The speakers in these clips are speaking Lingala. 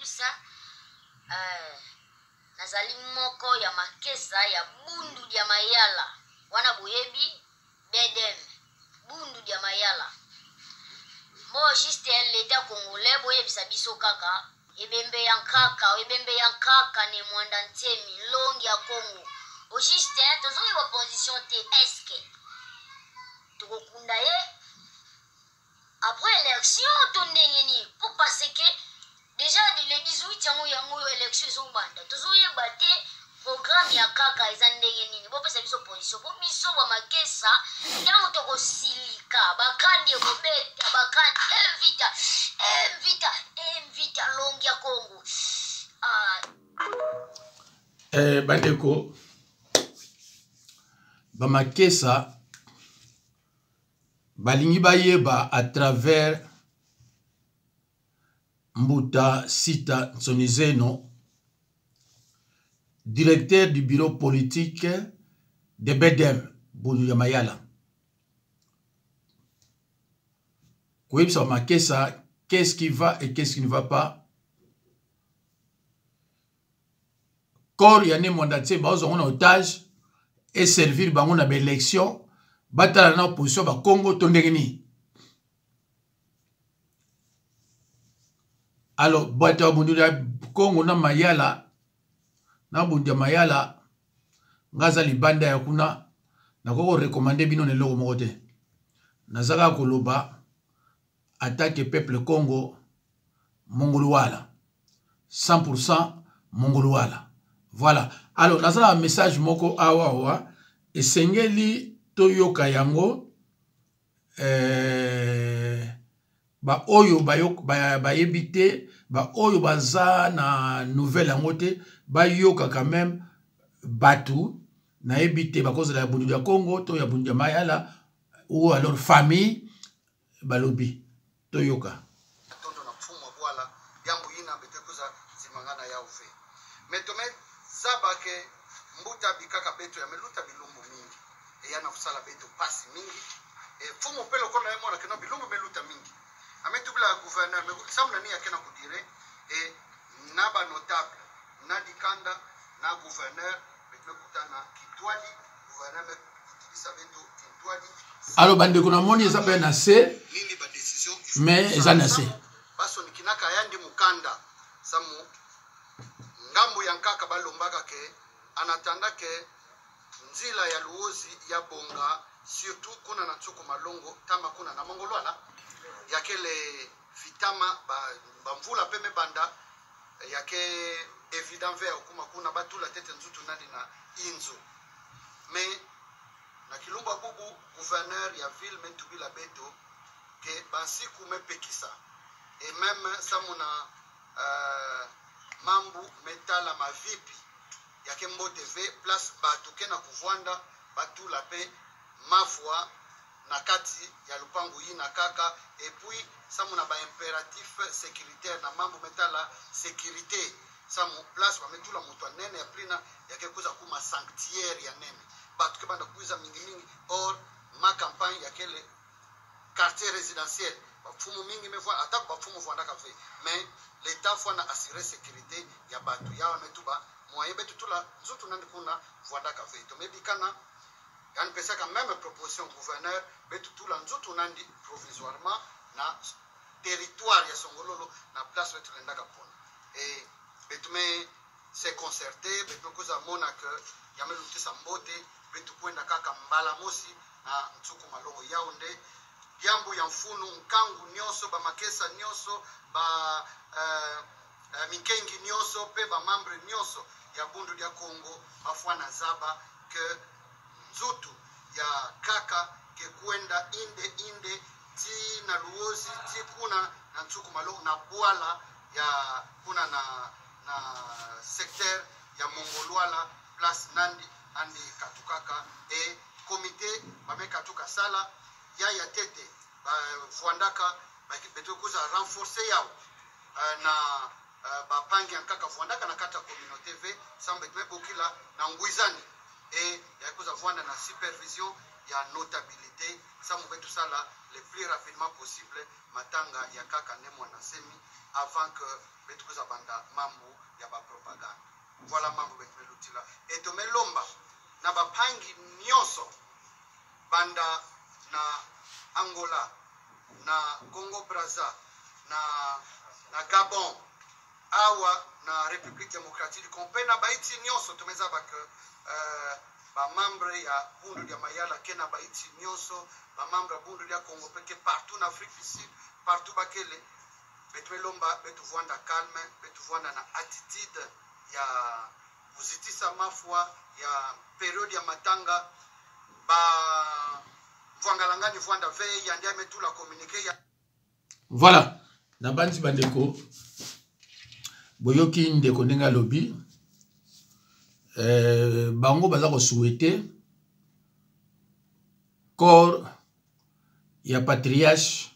ça nazali moko ya makesa ya bundu dia mayala wana boyebi bedem bundu dia mayala mo juste l'état congolais boyebi sabiso kaka ebembe ya kaka ne mwanda ntemi longi ya Congo au juste tozoyi opposition te eske tukokunda ye après élection tondengeni pour parce que déjà le 18 yango élection ezobanda tozoyeba te programme ya kaka eza ndenge nini bopesa biso position po biso bwa makesa ntango tokosilika bakandi ekobeta bakandi invita longi ya Congo bandeko bamakesa balingi bayeba à travers Mbuta Sita Nsonizeno, directeur du bureau politique de Bedem, Bundu ya Mayala. Kouibsa Makesa, qu'est-ce qui va et qu'est-ce qui ne va pas? Corps Yane Mondatse, baozo en otage et servir bango na élection, batala na opposition ba Congo tondengeni. Alors, Bata Bundu ya Congo na Mayala, na Bundu ya Mayala, ngaza libanda ya kuna, na koko recommandé bino ne logo mokote. Nazaka koloba, attaque peuple Congo, Mongoluala. 100% Mongoluala. Voilà. Alors, nazala un message moko awa, et sengeli toyoka yango, ba oyo ba yebite ba oyo baza na nouvelle angote ba yoka quand même batu na yebite ba cause la bundu ya Congo to ya bundu ya Mayala ou alors famille balobi to yoka tondo na mfumo bwala yambo yina betekuza zimangana ya uve metome zabake mbuta bikaka beto ya meluta bilumbu mingi e yana kusala beto pasi mingi e fumo pelo kona yemona kena bilumbu meluta mingi ametubila gouverneur mais samna ni akena kudire et naba notable na dikanda na gouverneur bekutana kitwali gouverneur utilisa beto kitwali alors bande kuna moni eza pe na se nini ba décision mais eza na se baso nikinaka yandi mukanda samu ngambo ya nkaka balombaka ke anatanda ke nzila ya luozi ya bonga surtout kuna na tsoko malongo tama kuna na mongolwana yakele fitama bamvula peme banda yake évident vers kuma kuna batula tete nzutu nandi na inzo mais na kilumba bubu gouverneur ya ville mentubila beto ke bansiku mepekisa et même samuna mambu metala mavipi yake mbote ve place batu kena kuvwanda batula pe mafwa na kati ya lupangu yina kaka et puis samuna ba impératif sécuritaire na mambo metala sécurité samu place ba metula mutu nene ya plina yake kuza kuma sanctuaire ya nene batu ke banda kuza mingi or ma campagne yakele quartier résidentiel ba fumu mingi mevwa attaque ba fumu vwanda ka fait mais l'état faut na assurer sécurité ya batu ya metuba moyen betu tula nzutu nandi kuna vwanda ka fait to mebikana yani pesa quand même proposition gouverneur betu tula nzutu nandi provisoirement na territoire ya Songololo na place betu lenda kapona et betu me se concerter betu koza mona que yamelutisa mbote betu kwenda kaka mbala mosi na ntsuku malongo Yaounde yambo ya mfunu nkangu nyoso ba makesa nyoso ba mikengi nyoso pe ba membre nyoso ya bundu ya Congo afwana zaba que nzutu ya kaka ke kwenda inde ti na luozi ti kuna na ntsuku malongo na bwala ya kuna na secteur ya Mongolwala place nandi andi katukaka et comité bame katuka sala ya tete vwandaka beto kuza renforcer yao na bapangi nkaka vwandaka na kata communauté v sambe bokila na ngwizani et ya kuza vwanda na supervision ya notabilité samu betu sala le plus rapidement possible matanga ya kaka ne mwana semi avant que betukuza banda mambo ya ba propagande. Voilà mambo betumelutila. Et tomelomba na bapangi nyonso banda na Angola, na Congo Brazza, na Gabon, awa na République démocratique du Congo, na baiti nyonso tumeza baka ba membre ya bundu ya mayala kena baiti nyonso ba membre bundu ya Congo peke partout en Afrique du Sud, partout bakele betumelomba betuvanda calme, betuvanda na attitude ya uzitisa mafua ya periode ya matanga ba voilà na banti bandeko boyoki ndeko ndenge alobi bango baza ko souhaiter corps ya patriarche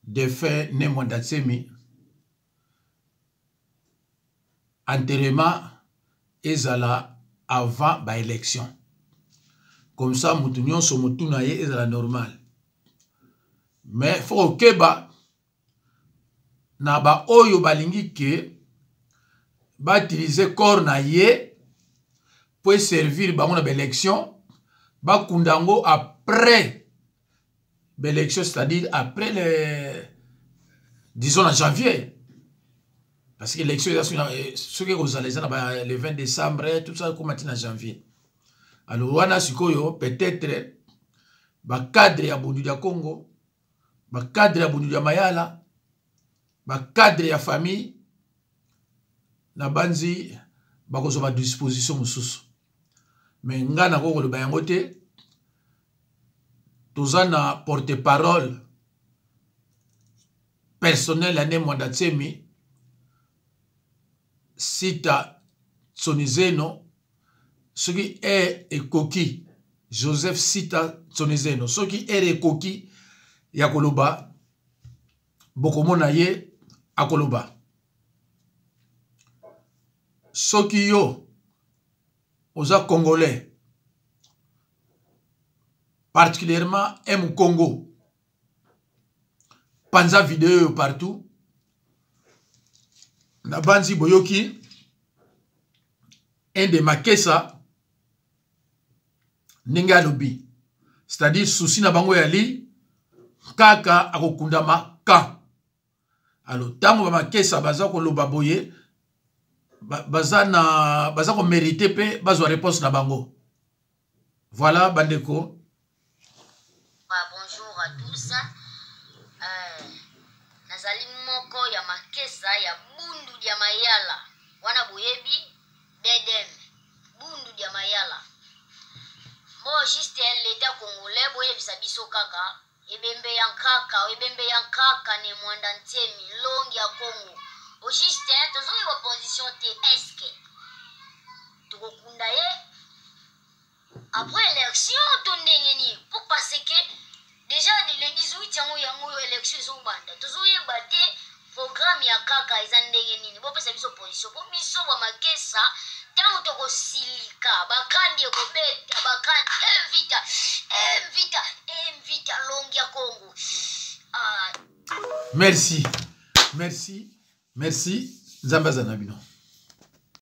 défunt Nemo Ndatsemi enterrement ezala avant ba élection. Comme ça, moutounion so moutounaye est la normale. Mais faut keba na ba oyo balingi ke ba utiliser corps na ye pour servir ba mona élection ba kundango après l'élection, c'est-à-dire après le disons en janvier. Parce que l'élection ce que vous allez le 20 décembre tout ça comme en janvier. Alors, wana sikoyo peut-être ba cadre ya bundu ya Congo, ba cadre ya bundu ya mayala, ba cadre ya famille na banzi ba kozo ba disposition mususu. Mais ngana ko lo bayango te tozana porte-parole personnel ya Nemo Ndatsemi Sita Tsonizeno ce qui est ekoki Joseph Sita Tsonizeno ce qui est ekoki ya koloba bokomona ye akoloba soki yo oza congolais particulièrement M Congo panza vidéo partout na banzi boyoki un de Makessa Ninga lobi, c'est-à-dire souci na bango yali kaka akokundama ka. Alors tango ba Makessa baza ko loba boye baza ko mériter pe bazwa réponse na bango. Voilà bandeko. Bonjour à tous. Nazali moko ya Makessa ya bundu dia mayala. Wana boyebi bedem bundu dia mayala. Moi juste l'état congolais boye bisabiso kaka ebembe yankaka ne mwanda ntemi longi ya Congo o juste tozo yo opposition te eske tukokunda ye après élection to ndengeni pour parce que déjà le 18 yango élection zo banda tozo ye bate programme ya kaka eza ndengeni bo pesa biso opposition bo biso ba Makessa tango toko silika bakandi ekobeta bakandi invita longi ya Congo. Merci Zambazana bino.